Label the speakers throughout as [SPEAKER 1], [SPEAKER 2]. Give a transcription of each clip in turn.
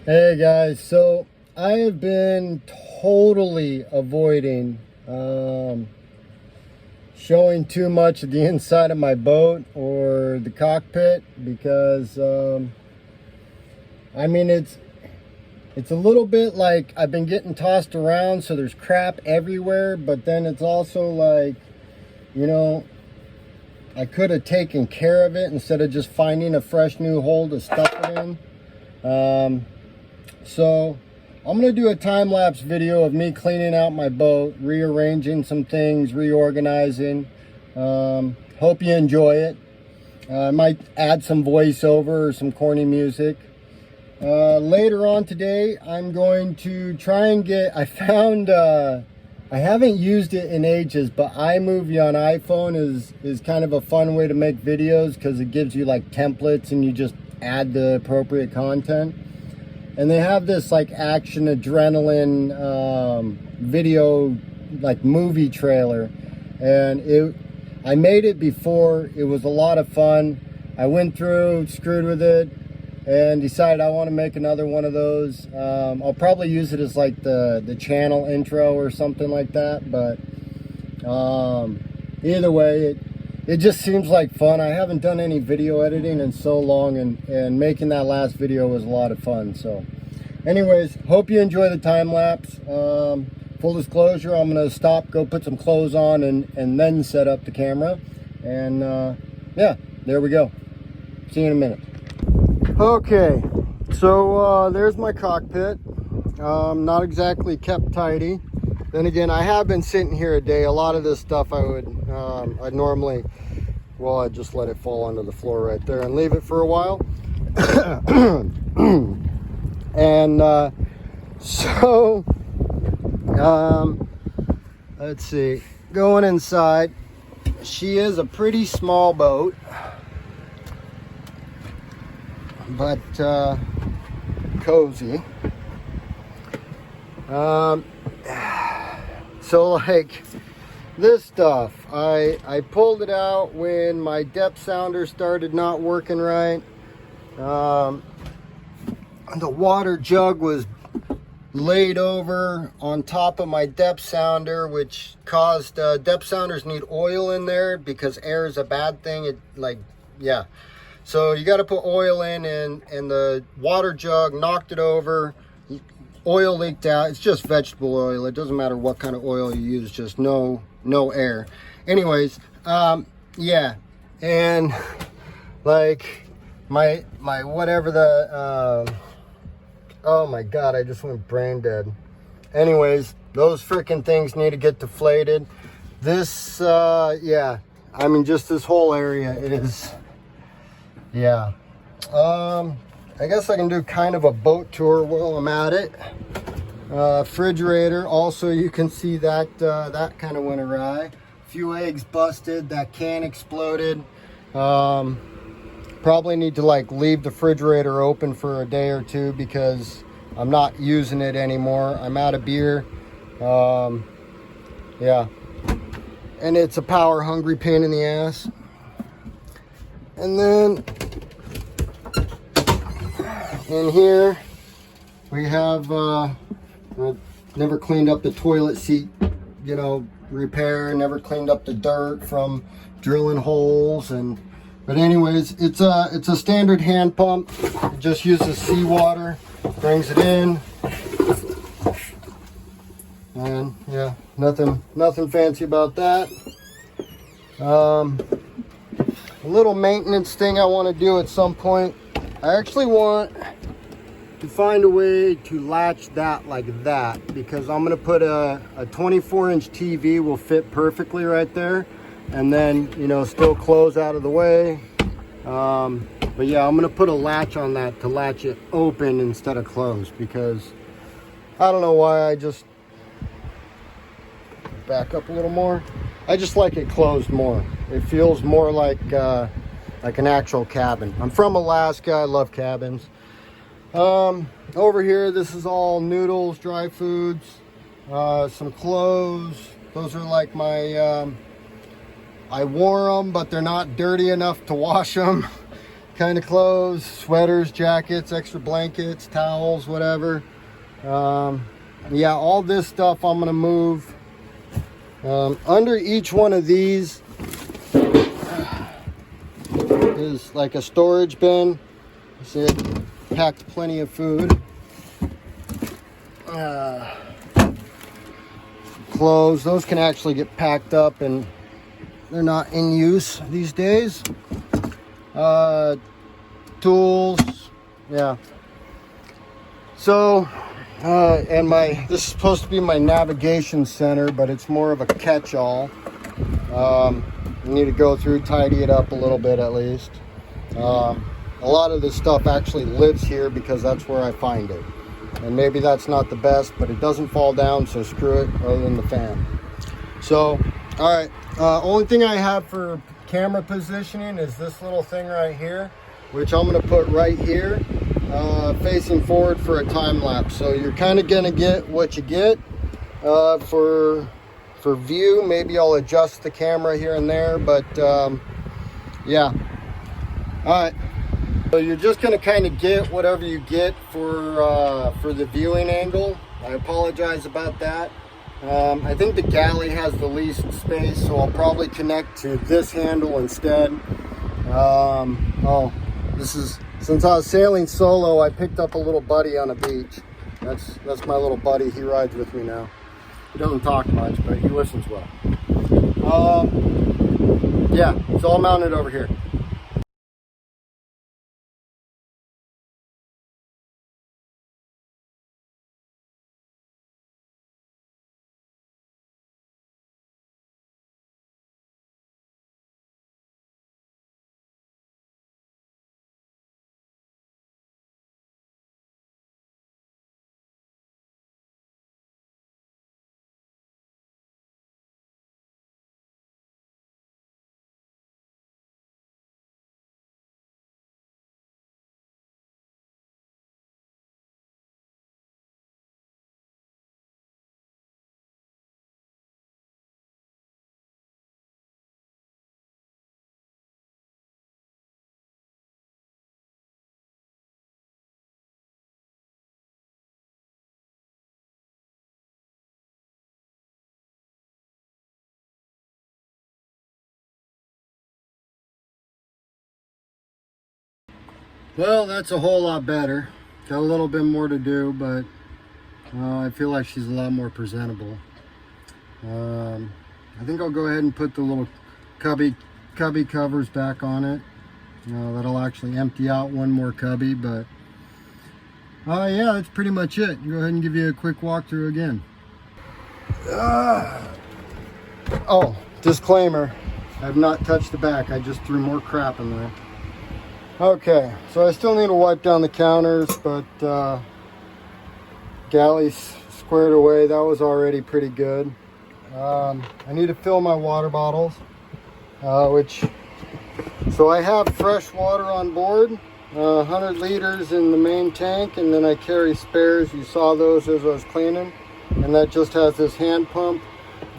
[SPEAKER 1] Hey guys, so I have been totally avoiding showing too much of the inside of my boat or the cockpit because I mean it's a little bit like I've been getting tossed around, so there's crap everywhere, but then it's also like, you know, I could have taken care of it instead of just finding a fresh new hole to stuff it in. So I'm going to do a time-lapse video of me cleaning out my boat, rearranging some things, reorganizing. Hope you enjoy it. I might add some voiceover or some corny music. Later on today, I'm going to try and get, I found, I haven't used it in ages, but iMovie on iPhone is kind of a fun way to make videos because it gives you like templates and you just add the appropriate content. And they have this like action adrenaline video, like movie trailer, and I made it before. It was a lot of fun. I went through, screwed with it, and decided I want to make another one of those. I'll probably use it as like the channel intro or something like that, but either way, it just seems like fun. I haven't done any video editing in so long, and making that last video was a lot of fun. So anyways, hope you enjoy the time lapse. Full disclosure, I'm gonna stop, go put some clothes on, and then set up the camera. And yeah, there we go. See you in a minute. Okay, so there's my cockpit. Not exactly kept tidy. Then again, I have been sitting here a day. A lot of this stuff I'd normally, well, I'd just let it fall onto the floor right there and leave it for a while. And so let's see, going inside, she is a pretty small boat, but cozy. So like this stuff, I pulled it out when my depth sounder started not working right. The water jug was laid over on top of my depth sounder, which caused depth sounders need oil in there because air is a bad thing. Yeah. So you got to put oil in, and the water jug knocked it over. Oil leaked out. It's just vegetable oil. It doesn't matter what kind of oil you use, just no air. Anyways, yeah. And like my whatever the oh my god, I just went brain dead. Anyways, those freaking things need to get deflated. This yeah, I mean, just this whole area is, yeah. I guess I can do kind of a boat tour while I'm at it. Refrigerator, also you can see that that kind of went awry. A few eggs busted, that can exploded. Probably need to like leave the refrigerator open for a day or two because I'm not using it anymore. I'm out of beer. Yeah, and it's a power hungry pain in the ass. And then in here we have never cleaned up the toilet seat, you know, repair. Never cleaned up the dirt from drilling holes. But anyways, it's a standard hand pump. It just uses seawater, brings it in, and yeah, nothing fancy about that. A little maintenance thing I want to do at some point. I actually want to find a way to latch that like that, because I'm going to put a 24-inch TV will fit perfectly right there, and then, you know, still close out of the way. But yeah, I'm going to put a latch on that to latch it open instead of closed, because I don't know why. I just back up a little more. I just like it closed more. It feels more like an actual cabin. I'm from Alaska. I love cabins. Over here, this is all noodles, dry foods, some clothes. Those are like my, I wore them, but they're not dirty enough to wash them. kind of clothes, sweaters, jackets, extra blankets, towels, whatever. Yeah, all this stuff I'm gonna move. Under each one of these is like a storage bin. See, it packed plenty of food. Clothes, those can actually get packed up and they're not in use these days. Tools, yeah. So, and this is supposed to be my navigation center, but it's more of a catch-all. I need to go through, tidy it up a little bit at least. A lot of this stuff actually lives here because that's where I find it. And maybe that's not the best, but it doesn't fall down, so screw it, other than the fan. So, all right, only thing I have for camera positioning is this little thing right here, which I'm gonna put right here, facing forward for a time lapse. So you're kind of gonna get what you get. For view, maybe I'll adjust the camera here and there, but yeah. All right. So you're just going to kind of get whatever you get for the viewing angle. I apologize about that. I think the galley has the least space, so I'll probably connect to this handle instead. Oh, this is, since I was sailing solo, I picked up a little buddy on a beach. That's my little buddy. He rides with me now. He doesn't talk much, but he listens well. Yeah, it's all mounted over here. Well, that's a whole lot better. Got a little bit more to do, but I feel like she's a lot more presentable. I think I'll go ahead and put the little cubby covers back on it. That'll actually empty out one more cubby, but yeah, that's pretty much it. Go ahead and give you a quick walkthrough again. Oh, disclaimer, I have not touched the back. I just threw more crap in there. Okay, so I still need to wipe down the counters, but galley's squared away. That was already pretty good. I need to fill my water bottles, so I have fresh water on board, 100 liters in the main tank, and then I carry spares. You saw those as I was cleaning, and that just has this hand pump.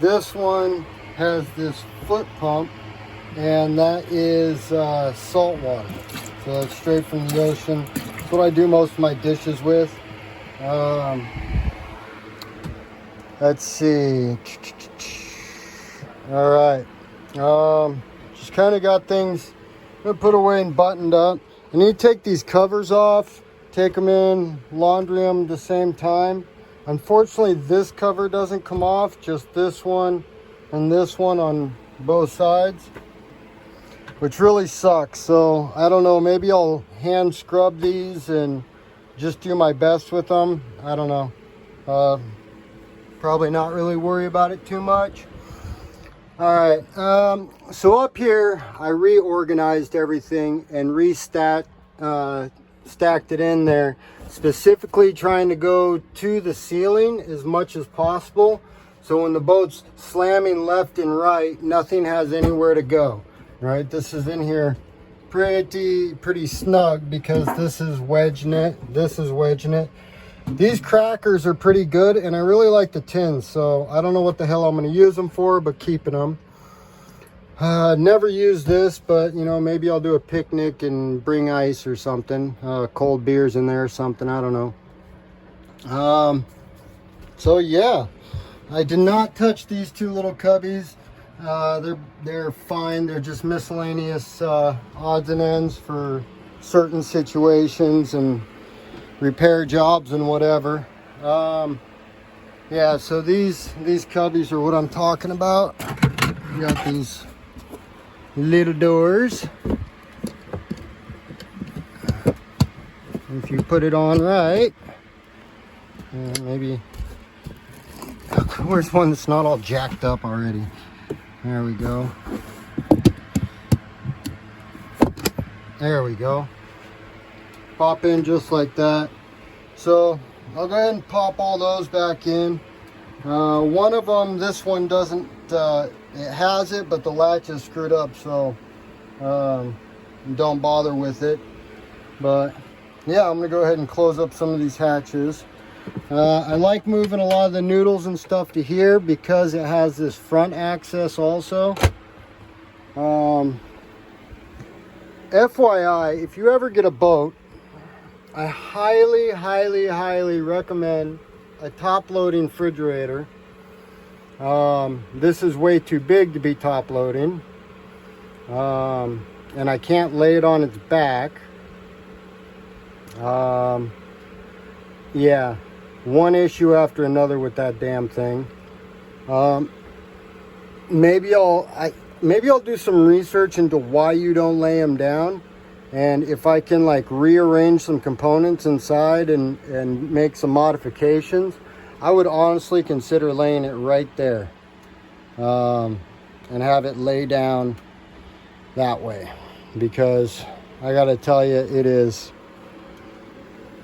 [SPEAKER 1] This one has this foot pump, and that is salt water. So it's straight from the ocean. That's what I do most of my dishes with. Let's see. All right. Just kind of got things put away and buttoned up. I need to take these covers off, take them in, laundry them at the same time. Unfortunately, this cover doesn't come off, just this one and this one on both sides, which really sucks. So I don't know, maybe I'll hand scrub these and just do my best with them. I don't know. Probably not really worry about it too much. All right, so up here I reorganized everything and stacked it in there, specifically trying to go to the ceiling as much as possible, so when the boat's slamming left and right, nothing has anywhere to go. Right, this is in here pretty snug because this is wedging it. These crackers are pretty good, and I really like the tins, so I don't know what the hell I'm going to use them for, but keeping them. Never used this, but you know, maybe I'll do a picnic and bring ice or something, cold beers in there or something, I don't know. So yeah, I did not touch these two little cubbies. They're fine. They're just miscellaneous odds and ends for certain situations and repair jobs and whatever. Yeah, so these cubbies are what I'm talking about. You got these little doors. If you put it on right, maybe, where's one that's not all jacked up already? There we go. There we go. Pop in just like that. So I'll go ahead and pop all those back in. One of them, this one doesn't, it has it, but the latch is screwed up, so don't bother with it. But yeah, I'm gonna go ahead and close up some of these hatches. I like moving a lot of the noodles and stuff to here because it has this front access also. FYI, if you ever get a boat, I highly recommend a top loading refrigerator. This is way too big to be top loading, and I can't lay it on its back. Yeah, one issue after another with that damn thing. Maybe I'll do some research into why you don't lay them down, and if I can like rearrange some components inside and make some modifications, I would honestly consider laying it right there, and have it lay down that way, because I gotta tell you, it is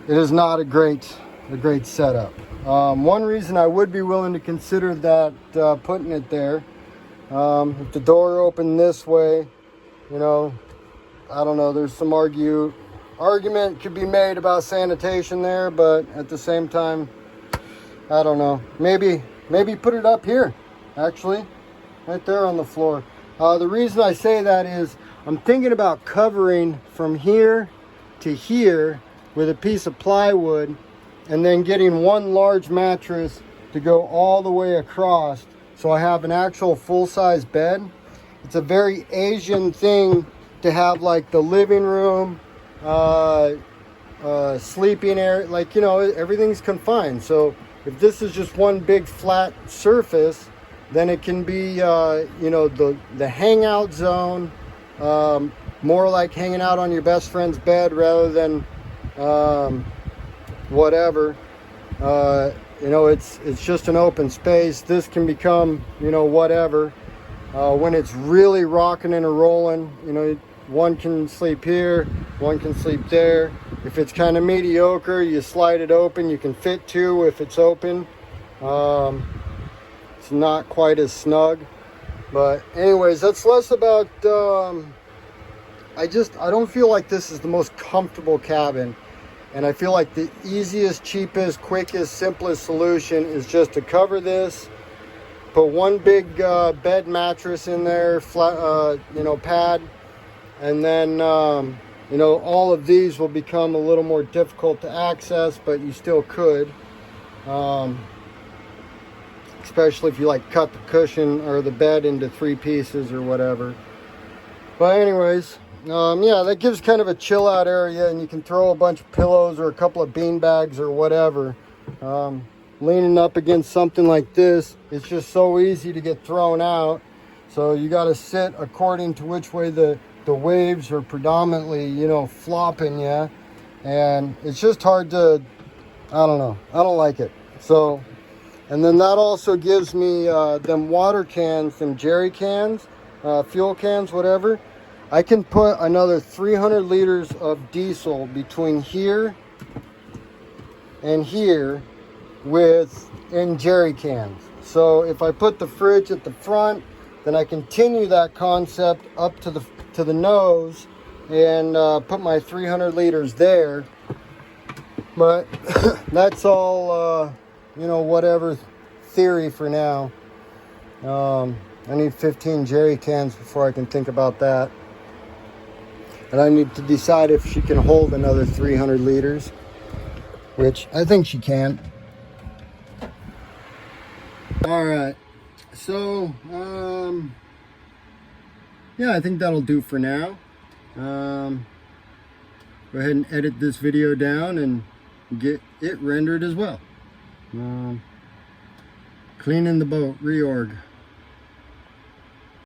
[SPEAKER 1] not a great setup. One reason I would be willing to consider that, putting it there, if the door opened this way, you know, I don't know, there's some argument could be made about sanitation there, but at the same time, I don't know, maybe put it up here, actually, right there on the floor. The reason I say that is I'm thinking about covering from here to here with a piece of plywood, and then getting one large mattress to go all the way across, so I have an actual full-size bed. It's a very Asian thing to have, like the living room, sleeping area, like, you know, everything's confined. So if this is just one big flat surface, then it can be, you know, the hangout zone, more like hanging out on your best friend's bed rather than whatever. You know, it's just an open space. This can become, you know, whatever. When it's really rocking and rolling, you know, one can sleep here, one can sleep there. If it's kind of mediocre, you slide it open. You can fit two if it's open. It's not quite as snug. But anyways, that's less about, I don't feel like this is the most comfortable cabin. And I feel like the easiest, cheapest, quickest, simplest solution is just to cover this, put one big bed mattress in there, flat, you know, pad, and then, you know, all of these will become a little more difficult to access, but you still could, especially if you like cut the cushion or the bed into 3 pieces or whatever. But anyways, yeah, that gives kind of a chill out area, and you can throw a bunch of pillows or a couple of bean bags or whatever. Leaning up against something like this, it's just so easy to get thrown out. So you got to sit according to which way the waves are predominantly, you know, flopping you. And it's just hard to, I don't know, I don't like it. So, and then that also gives me them water cans, them jerry cans, fuel cans, whatever. I can put another 300 liters of diesel between here and here in jerry cans. So if I put the fridge at the front, then I continue that concept up to the nose and put my 300 liters there. But that's all, you know, whatever theory for now. I need 15 jerry cans before I can think about that. And I need to decide if she can hold another 300 liters, which I think she can. All right, so yeah, I think that'll do for now. Go ahead and edit this video down and get it rendered as well. Cleaning the boat, reorg.